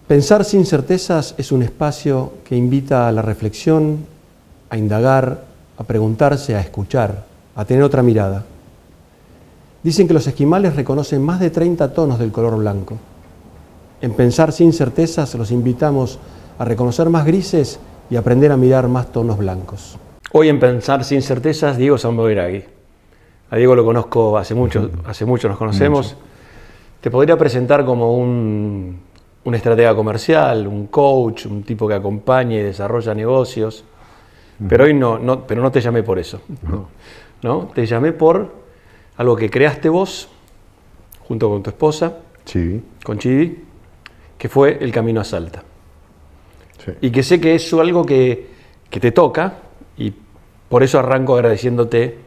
Pensar sin certezas es un espacio que invita a la reflexión, a indagar, a preguntarse, a escuchar, a tener otra mirada. Dicen que los esquimales reconocen más de 30 tonos del color blanco. En Pensar sin certezas los invitamos a reconocer más grises y aprender a mirar más tonos blancos. Hoy en Pensar sin certezas, Diego Sambogueragui. A Diego lo conozco hace mucho nos conocemos. Te podría presentar como un estratega comercial, un coach, un tipo que acompaña y desarrolla negocios. Pero hoy no te llamé por eso. ¿No? Te llamé por algo que creaste vos, junto con tu esposa, con Chivi, que fue el Camino a Salta. Sí. Y que sé que es algo que te toca, y por eso arranco agradeciéndote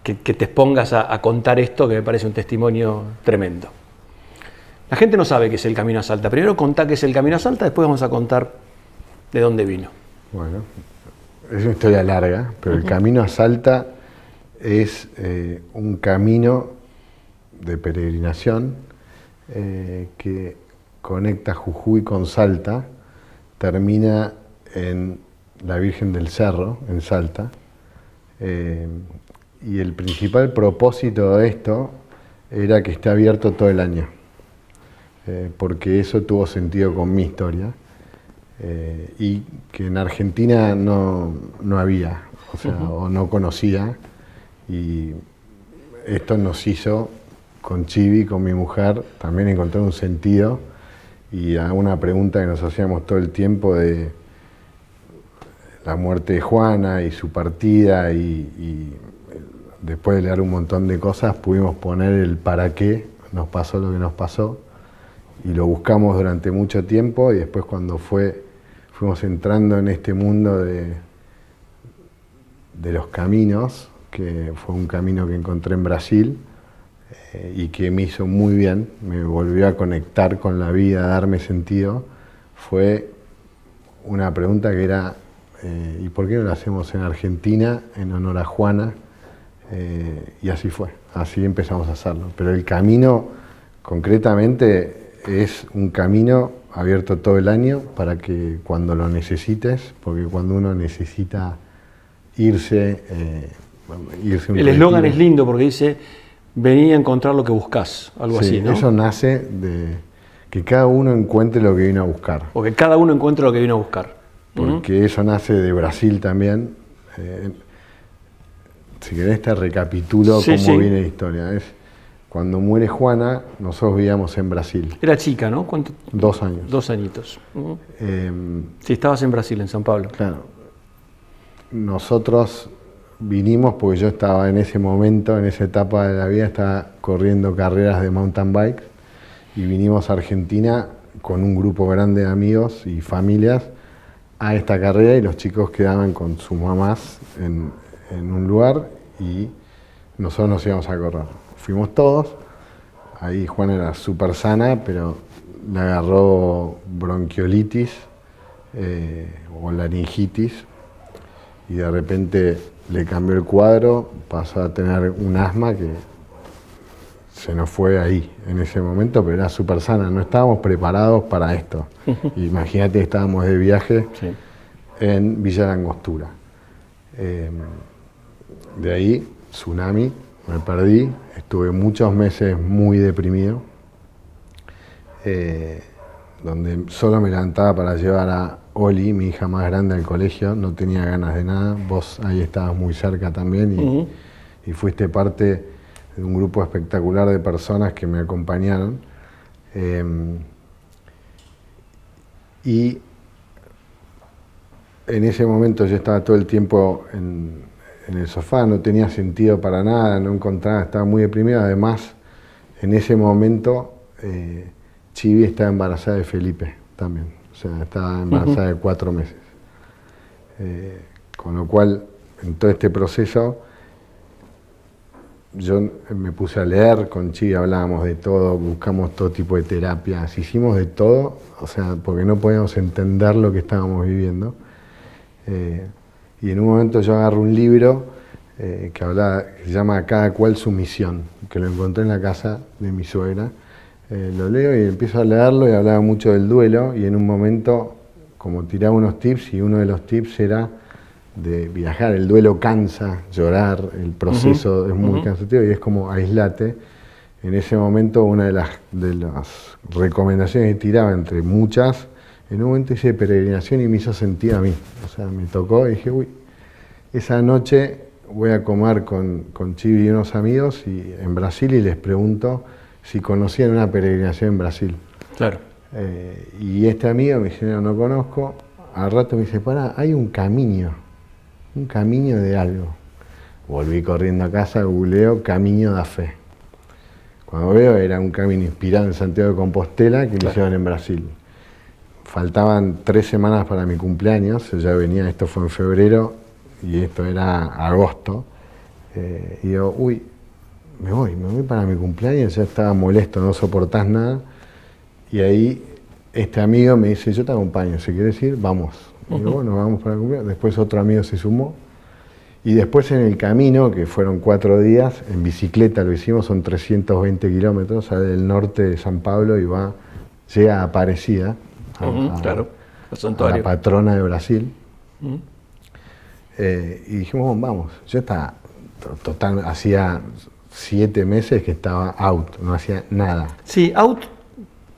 que te expongas a contar esto, que me parece un testimonio tremendo. La gente no sabe qué es el Camino a Salta. Primero contá qué es el Camino a Salta, después vamos a contar de dónde vino. Bueno, es una historia larga, pero el Camino a Salta es un camino de peregrinación que conecta Jujuy con Salta, termina en la Virgen del Cerro, en Salta, y el principal propósito de esto era que esté abierto todo el año. Porque eso tuvo sentido con mi historia, y que en Argentina no había, o no conocía, y esto nos hizo, con Chivi, con mi mujer, también encontrar un sentido, y a una pregunta que nos hacíamos todo el tiempo de la muerte de Juana y su partida, y después de leer un montón de cosas pudimos poner el para qué nos pasó lo que nos pasó. Y lo buscamos durante mucho tiempo, y después cuando fuimos entrando en este mundo de los caminos, que fue un camino que encontré en Brasil y que me hizo muy bien, me volvió a conectar con la vida, a darme sentido, fue una pregunta que era, ¿y por qué no lo hacemos en Argentina en honor a Juana? Y así fue, así empezamos a hacerlo. Pero el camino, concretamente, es un camino abierto todo el año para que cuando lo necesites, porque cuando uno necesita irse el eslogan es lindo porque dice, vení a encontrar lo que buscás, algo así, ¿no? Eso nace de que cada uno encuentre lo que vino a buscar. O que cada uno encuentre lo que vino a buscar. Porque eso nace de Brasil también. Si querés te recapitulo cómo viene la historia. Cuando muere Juana, nosotros vivíamos en Brasil. Era chica, ¿no? ¿Cuánto? 2 años. 2 añitos. Sí, estabas en Brasil, en San Pablo. Claro. Nosotros vinimos porque yo estaba en ese momento, en esa etapa de la vida, estaba corriendo carreras de mountain bike, y vinimos a Argentina con un grupo grande de amigos y familias a esta carrera, y los chicos quedaban con sus mamás en un lugar y nosotros nos íbamos a correr. Fuimos todos, ahí Juana era súper sana, pero le agarró bronquiolitis o laringitis, y de repente le cambió el cuadro, pasó a tener un asma que se nos fue ahí en ese momento, pero era súper sana, no estábamos preparados para esto. Imagínate que estábamos de viaje en Villa La Angostura. De ahí, tsunami, me perdí, estuve muchos meses muy deprimido, donde solo me levantaba para llevar a Oli, mi hija más grande, al colegio, no tenía ganas de nada. Vos ahí estabas muy cerca también y fuiste parte de un grupo espectacular de personas que me acompañaron. Y en ese momento yo estaba todo el tiempo en el sofá, no tenía sentido para nada, no encontraba, estaba muy deprimido. Además, en ese momento, Chivi estaba embarazada de Felipe también, o sea, estaba embarazada de 4 meses. Con lo cual, en todo este proceso, yo me puse a leer, con Chivi hablábamos de todo, buscamos todo tipo de terapias, hicimos de todo, o sea, porque no podíamos entender lo que estábamos viviendo. Y en un momento yo agarro un libro que se llama Cada cual su misión, que lo encontré en la casa de mi suegra, Lo leo y empiezo a leerlo y hablaba mucho del duelo y en un momento como tiraba unos tips y uno de los tips era de viajar. El duelo cansa, llorar, el proceso es muy cansativo y es como aislate. En ese momento una de las recomendaciones que tiraba entre muchas, en un momento hice peregrinación y me hizo sentir a mí. O sea, me tocó y dije, uy, esa noche voy a comer con Chivi y unos amigos en Brasil y les pregunto si conocían una peregrinación en Brasil. Claro. Y este amigo me dice, no conozco. Al rato me dice, pará, hay un camino de algo. Volví corriendo a casa, googleo Camino da Fe. Cuando veo era un camino inspirado en Santiago de Compostela que lo hicieron en Brasil. Faltaban 3 semanas para mi cumpleaños, ya venía, esto fue en febrero y esto era agosto. Y digo, uy, me voy para mi cumpleaños, ya estaba molesto, no soportás nada. Y ahí este amigo me dice, yo te acompaño, si quieres ir, vamos. Y digo, bueno, vamos para el cumpleaños. Después otro amigo se sumó. Y después en el camino, que fueron 4 días, en bicicleta lo hicimos, son 320 kilómetros, sale del norte de San Pablo y llega a Aparecida, claro, a la patrona de Brasil. Y dijimos, bueno, vamos. Yo estaba total, hacía 7 meses que estaba out, no hacía nada. Sí, out,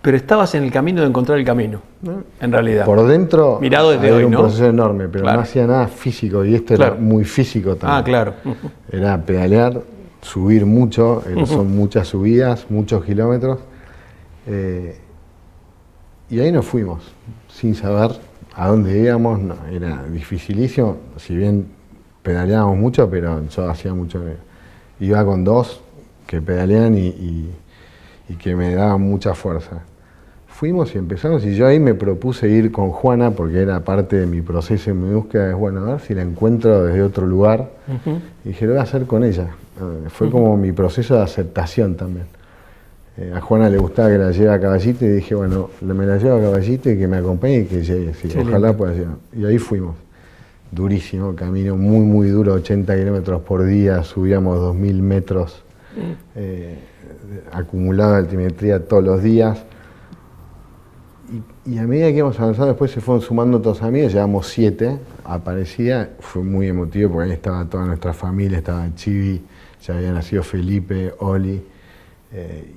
pero estabas en el camino de encontrar el camino, ¿no? En realidad. Por dentro mirado desde hoy, un ¿no? proceso enorme, pero claro. No hacía nada físico y esto claro. Era muy físico también. Ah, claro. Era pedalear, subir mucho, son muchas subidas, muchos kilómetros. Y ahí nos fuimos, sin saber a dónde íbamos, no, era dificilísimo, si bien pedaleábamos mucho, pero yo hacía mucho, iba con 2 que pedalean y que me daban mucha fuerza. Fuimos y empezamos y yo ahí me propuse ir con Juana porque era parte de mi proceso en mi búsqueda, es bueno, a ver si la encuentro desde otro lugar. Y dije, lo voy a hacer con ella. Fue como mi proceso de aceptación también. A Juana le gustaba que la lleve a Caballito y dije, bueno, me la llevo a Caballito y que me acompañe y que llegue, sí, ojalá pueda llegar. Y ahí fuimos. Durísimo, camino muy, muy duro, 80 kilómetros por día, subíamos 2000 metros, acumulada altimetría todos los días. Y a medida que íbamos avanzando, después se fueron sumando otros amigos, llevamos 7, aparecía, fue muy emotivo porque ahí estaba toda nuestra familia, estaba Chivi, ya había nacido Felipe, Oli,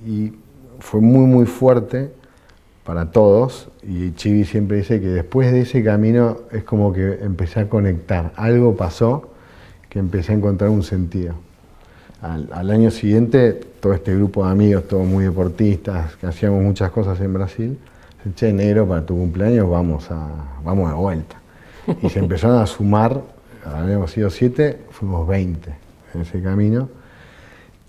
y fue muy muy fuerte para todos, y Chivi siempre dice que después de ese camino es como que empecé a conectar, algo pasó que empecé a encontrar un sentido. Al año siguiente, todo este grupo de amigos, todos muy deportistas, que hacíamos muchas cosas en Brasil, che, negro, para tu cumpleaños vamos de vuelta. Y se empezaron a sumar, habíamos sido 7, fuimos 20 en ese camino.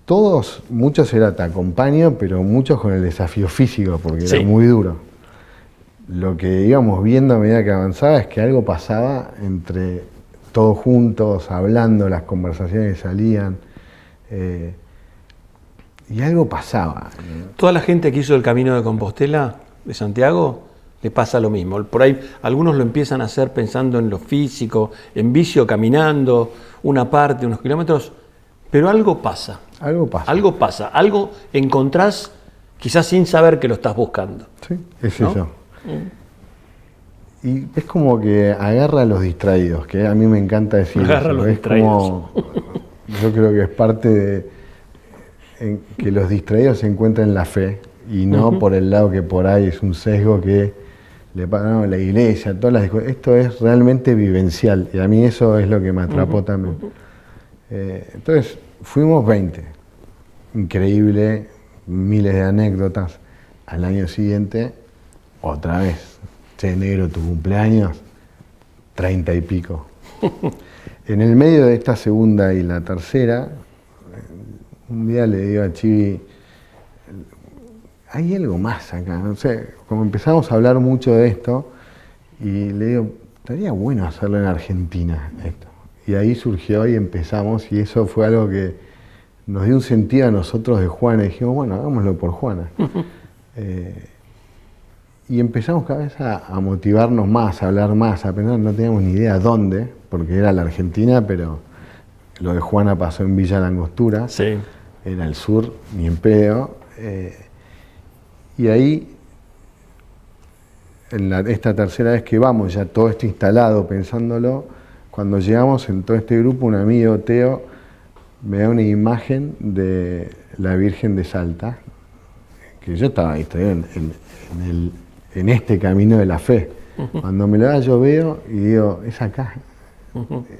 Todos, muchos era te acompaño, pero muchos con el desafío físico, porque era muy duro. Lo que íbamos viendo a medida que avanzaba es que algo pasaba entre todos juntos, hablando, las conversaciones salían, y algo pasaba. Toda la gente que hizo el Camino de Compostela, de Santiago, le pasa lo mismo. Por ahí algunos lo empiezan a hacer pensando en lo físico, en vicio, caminando, una parte, unos kilómetros, pero algo pasa. Algo pasa. Algo pasa, algo encontrás quizás sin saber que lo estás buscando. Sí, es eso. Y es como que agarra a los distraídos, que a mí me encanta decir agarra a los distraídos. Como, yo creo que es parte de que los distraídos se encuentran en la fe y no por el lado que por ahí es un sesgo que le pagan la iglesia, todas las cosas. Esto es realmente vivencial y a mí eso es lo que me atrapó también. Entonces, fuimos 20. Increíble, miles de anécdotas. Al año siguiente, otra vez. Che, negro, tu cumpleaños, 30 y pico. En el medio de esta segunda y la tercera, un día le digo a Chivi, hay algo más acá, no sé, como empezamos a hablar mucho de esto, y le digo, estaría bueno hacerlo en Argentina esto. Y ahí surgió y empezamos, y eso fue algo que nos dio un sentido a nosotros de Juana, y dijimos, bueno, hagámoslo por Juana. Y empezamos cada vez a motivarnos más, a hablar más, a pensar, no teníamos ni idea dónde, porque era la Argentina, pero lo de Juana pasó en Villa Langostura, era el sur, ni en pedo. Y ahí, esta tercera vez que vamos, ya todo esto instalado, pensándolo, cuando llegamos en todo este grupo, un amigo, Teo, me da una imagen de la Virgen de Salta, que yo estaba ahí, estoy en este camino de la fe. Cuando me lo da yo veo y digo, es acá,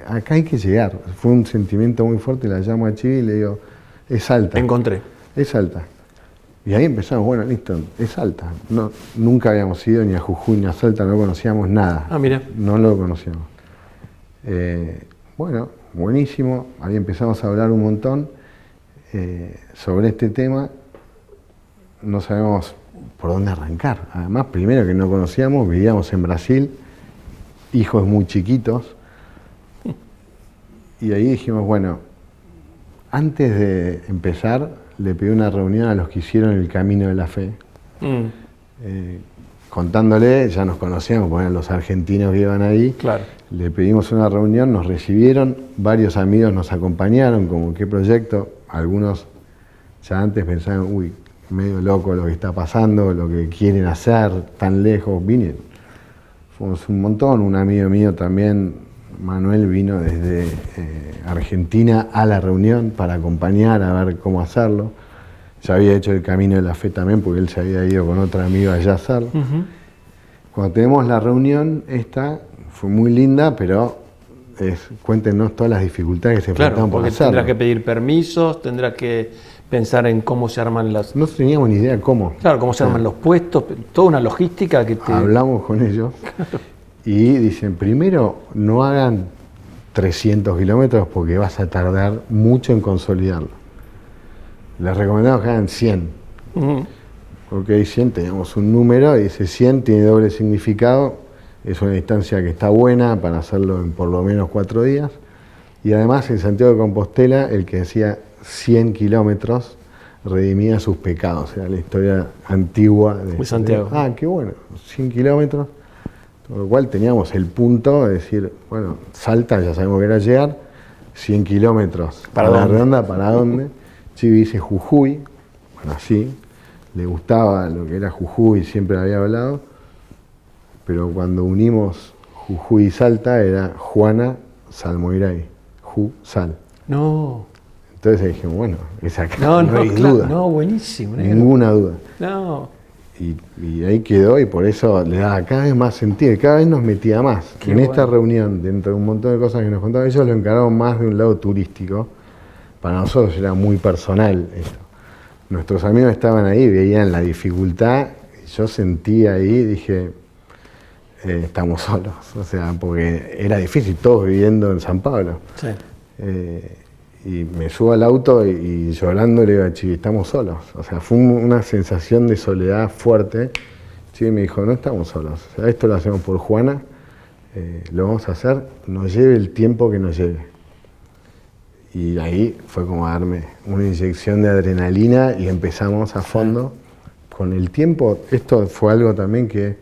acá hay que llegar. Fue un sentimiento muy fuerte, la llamo a Chivi y le digo, es Salta. Encontré. Es Salta. Y ahí empezamos, bueno, listo, es Salta. No, nunca habíamos ido ni a Jujuy ni a Salta, no conocíamos nada. Ah, mira. No lo conocíamos. Bueno, buenísimo. Ahí empezamos a hablar un montón sobre este tema. No sabemos por dónde arrancar. Además, primero que no conocíamos, vivíamos en Brasil, hijos muy chiquitos. Y ahí dijimos, bueno, antes de empezar, le pedí una reunión a los que hicieron el Camino de la Fe. Contándole, ya nos conocíamos, porque eran los argentinos que iban ahí. Claro. Le pedimos una reunión, nos recibieron, varios amigos nos acompañaron, como qué proyecto. Algunos ya antes pensaban, uy, medio loco lo que está pasando, lo que quieren hacer, tan lejos, vinieron. Fuimos un montón, un amigo mío también, Manuel, vino desde Argentina a la reunión para acompañar, a ver cómo hacerlo. Ya había hecho el Camino de la Fe también, porque él se había ido con otra amiga allá a hacerlo. Cuando tenemos la reunión esta, fue muy linda, pero cuéntenos todas las dificultades que se enfrentaron por hacerlo. Tendrás que pedir permisos, tendrás que pensar en cómo se arman las... No teníamos ni idea cómo. Claro, cómo se arman los puestos, toda una logística que te... Hablamos con ellos y dicen, primero no hagan 300 kilómetros porque vas a tardar mucho en consolidarlo. Les recomendamos que hagan 100. Porque hay 100, tenemos un número y ese 100 tiene doble significado. Es una distancia que está buena para hacerlo en por lo menos 4 días. Y además en Santiago de Compostela, el que hacía 100 kilómetros redimía sus pecados. Era la historia antigua de Santiago. Qué bueno, 100 kilómetros. Con lo cual teníamos el punto de decir, bueno, Salta, ya sabemos que era llegar, 100 kilómetros. ¿Para la dónde? redonda, ¿para dónde? Chivi dice Jujuy, bueno, sí, le gustaba lo que era Jujuy, siempre había hablado, pero cuando unimos Jujuy y Salta era Juana Salmoiray, Sal. No. Entonces dijimos, bueno, es acá, No hay claro, duda. no, buenísimo. Ninguna duda. No. Y ahí quedó y por eso le daba cada vez más sentido y cada vez nos metía más. Qué en esta bueno. reunión, dentro de un montón de cosas que nos contaban, ellos lo encararon más de un lado turístico. Para nosotros era muy personal esto. Nuestros amigos estaban ahí, veían la dificultad, yo sentí ahí, dije, estamos solos, o sea, porque era difícil, todos viviendo en San Pablo. Sí. Y me subo al auto y llorando le digo a Chivi, estamos solos. O sea, fue una sensación de soledad fuerte. Chivi me dijo, no estamos solos, o sea, esto lo hacemos por Juana, lo vamos a hacer, nos lleve el tiempo que nos lleve. Y ahí fue como darme una inyección de adrenalina y empezamos a fondo. Con el tiempo, esto fue algo también que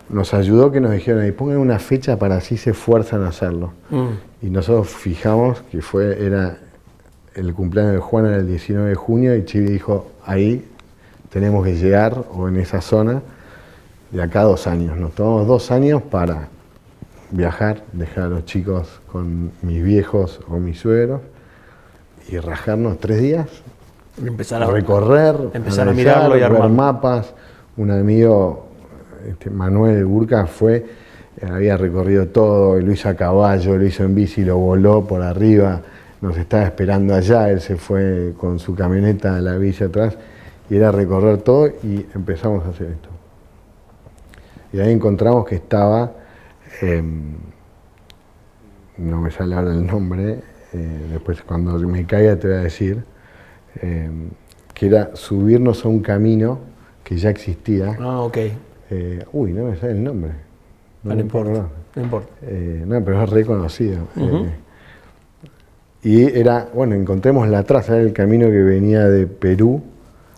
nos ayudó, que nos dijeron, ahí pongan una fecha para así se esfuerzan a hacerlo. Y nosotros fijamos que era el cumpleaños de Juana era el 19 de junio y Chivi dijo, ahí tenemos que llegar, o en esa zona, de acá a 2 años. Nos tomamos 2 años para viajar, dejar a los chicos con mis viejos o mis suegros y rajarnos 3 días, Empezar a recorrer, empezar a analizar, mirarlo y ver armarlo. mapas. Un amigo, Manuel Burka, había recorrido todo, lo hizo a caballo, lo hizo en bici, lo voló por arriba, nos estaba esperando allá, él se fue con su camioneta a la bici atrás y era recorrer todo y empezamos a hacer esto. Y ahí encontramos que estaba, no me sale ahora el nombre, después cuando me caiga te voy a decir, que era subirnos a un camino que ya existía. Ok. No me sale el nombre. No importa. No importa. No, pero es reconocido. Y era, bueno, encontremos la traza, era el camino que venía de Perú.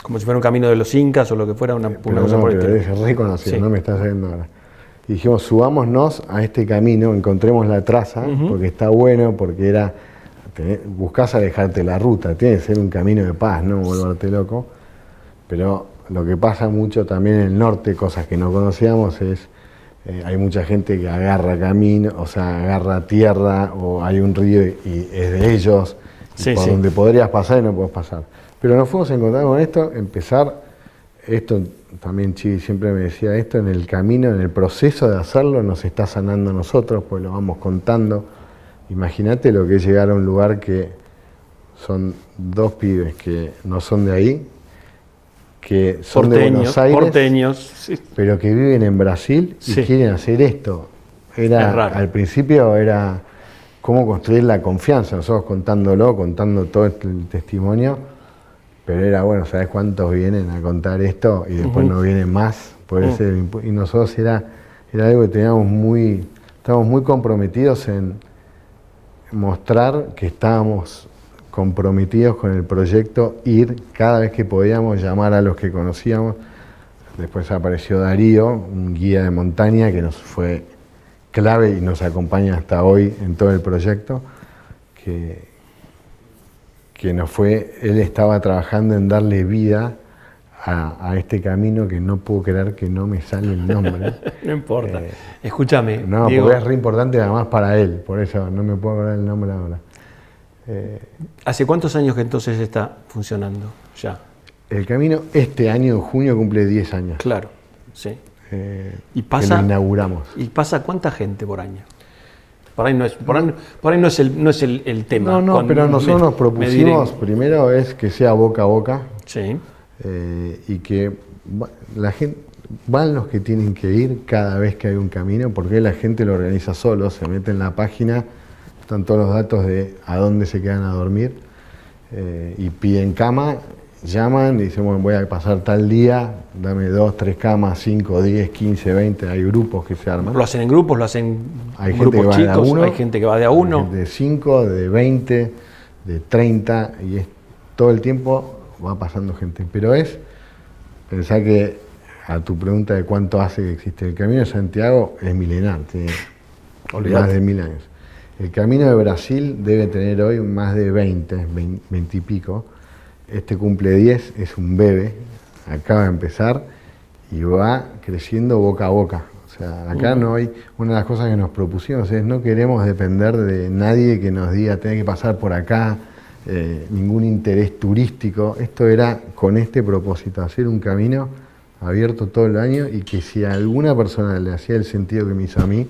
Como si fuera un camino de los incas o lo que fuera, una Pero cosa no, por el pero estilo. es reconocido, Sí. no me está saliendo ahora. Y dijimos, subámonos a este camino, encontremos la traza, porque está bueno, porque buscás alejarte la ruta, tiene que ser un camino de paz, no volverte loco. Pero lo que pasa mucho también en el norte, cosas que no conocíamos, es hay mucha gente que agarra camino, o sea, agarra tierra, o hay un río y es de ellos, Sí, por sí. donde podrías pasar y no podés pasar. Pero nos fuimos a encontrar con esto, empezar, esto también Chi siempre me decía esto, en el camino, en el proceso de hacerlo, nos está sanando a nosotros, pues lo vamos contando. Imagínate lo que es llegar a un lugar que son dos pibes que no son de ahí, que son de Buenos Aires, porteños, sí. pero que viven en Brasil y Sí. quieren hacer esto. Es raro. Al principio era cómo construir la confianza, nosotros contando todo el testimonio, pero era bueno, ¿sabes cuántos vienen a contar esto? Y después no vienen más, y nosotros era algo que estábamos muy comprometidos en mostrar que estábamos comprometidos con el proyecto, ir cada vez que podíamos, llamar a los que conocíamos. Después apareció Darío, un guía de montaña que nos fue clave y nos acompaña hasta hoy en todo el proyecto, que nos fue, él estaba trabajando en darle vida a este camino que no puedo creer que no me sale el nombre. No importa. Escúchame, No, Diego, porque es re importante además para él, por eso no me puedo acordar el nombre ahora. ¿hace cuántos años que entonces está funcionando ya? El camino este año, en junio, cumple 10 años. Claro, sí. Y Que pasa, lo inauguramos. ¿Y pasa cuánta gente por año? Por ahí no es el tema. No, pero nosotros nos propusimos, medir primero es que sea boca a boca, sí. y que la gente, van los que tienen que ir cada vez que hay un camino, porque la gente lo organiza solo, se mete en la página, están todos los datos de a dónde se quedan a dormir, y piden cama, llaman y dicen, bueno, voy a pasar tal día, dame 2, 3 camas, 5, 10, 15, 20, hay grupos que se arman. Lo hacen en grupos, lo hacen Hay en gente que grupos va de a chicos, uno, hay gente que va de a uno. hay gente de 5, de 20, de 30, y todo el tiempo va pasando gente. Pero pensá que a tu pregunta de cuánto hace que existe el Camino de Santiago, es milenar, tiene más de 1000 años. El Camino de Brasil debe tener hoy más de 20 y pico. Este cumple 10, es un bebé, acaba de empezar y va creciendo boca a boca. O sea, acá no hay, una de las cosas que nos propusimos es no queremos depender de nadie que nos diga tenés que pasar por acá, ningún interés turístico. Esto era con este propósito, hacer un camino abierto todo el año y que si a alguna persona le hacía el sentido que me hizo a mí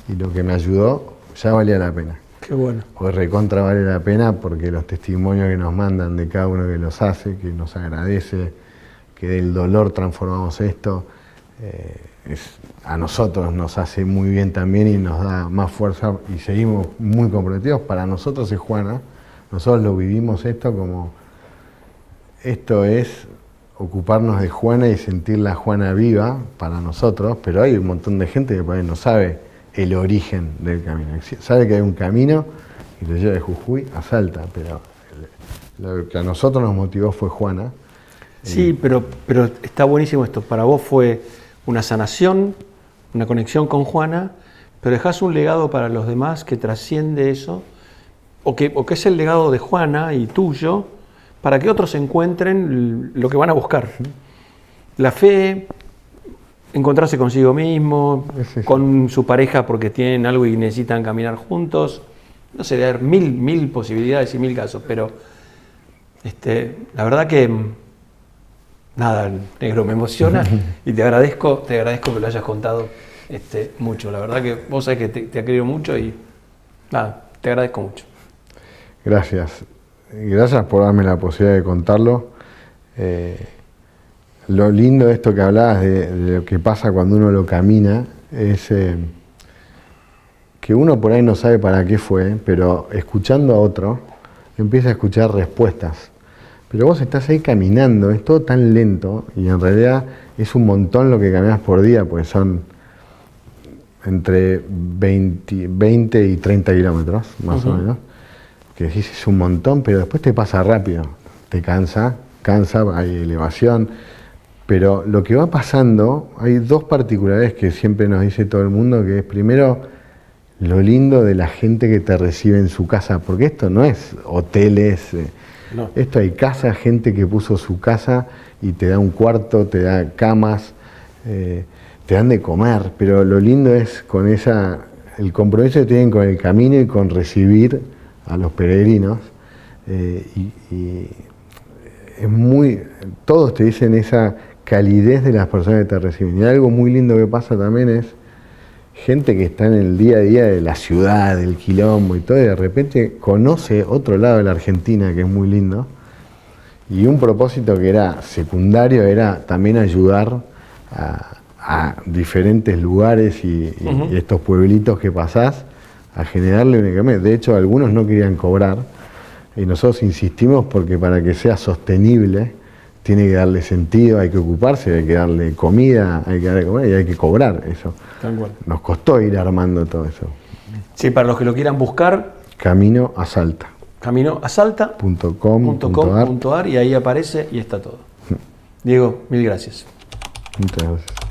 y lo que me ayudó, ya valía la pena. Qué bueno. Pues recontra vale la pena porque los testimonios que nos mandan de cada uno que los hace, que nos agradece, que del dolor transformamos esto, a nosotros nos hace muy bien también y nos da más fuerza y seguimos muy comprometidos. Para nosotros es Juana, nosotros lo vivimos esto como, esto es ocuparnos de Juana y sentir la Juana viva para nosotros, pero hay un montón de gente que por ahí no sabe el origen del camino. Sabe que hay un camino y lo lleva de Jujuy a Salta, pero lo que a nosotros nos motivó fue Juana. Sí, pero está buenísimo esto. Para vos fue una sanación, una conexión con Juana, pero dejás un legado para los demás que trasciende eso, o que es el legado de Juana y tuyo, para que otros encuentren lo que van a buscar. La fe, encontrarse consigo mismo, con su pareja porque tienen algo y necesitan caminar juntos. No sé, hay mil posibilidades y 1000 casos, pero la verdad que nada, negro, me emociona y te agradezco que lo hayas contado mucho. La verdad que vos sabés que te ha querido mucho y nada, te agradezco mucho. Gracias. Gracias por darme la posibilidad de contarlo. Lo lindo de esto que hablabas, de lo que pasa cuando uno lo camina, es que uno por ahí no sabe para qué fue, pero escuchando a otro, empieza a escuchar respuestas. Pero vos estás ahí caminando, es todo tan lento, y en realidad es un montón lo que caminas por día, pues son entre 20 y 30 kilómetros, más o menos, que decís es un montón, pero después te pasa rápido, te cansa, hay elevación. Pero lo que va pasando, hay dos particularidades que siempre nos dice todo el mundo, que es primero lo lindo de la gente que te recibe en su casa, porque esto no es hoteles, No. esto hay casa, gente que puso su casa y te da un cuarto, te da camas, te dan de comer, pero lo lindo es con el compromiso que tienen con el camino y con recibir a los peregrinos, y es muy, todos te dicen esa calidez de las personas que te reciben. Y algo muy lindo que pasa también es gente que está en el día a día de la ciudad, del quilombo y todo, y de repente conoce otro lado de la Argentina que es muy lindo. Y un propósito que era secundario era también ayudar a diferentes lugares y estos pueblitos que pasás a generarle únicamente. De hecho, algunos no querían cobrar y nosotros insistimos porque para que sea sostenible tiene que darle sentido, hay que ocuparse, hay que darle comida, hay que darle comer y hay que cobrar eso. Tal cual. Nos costó ir armando todo eso. Sí, para los que lo quieran buscar, Camino a Salta. caminoasalta.com.ar y ahí aparece y está todo. Diego, mil gracias. Muchas gracias.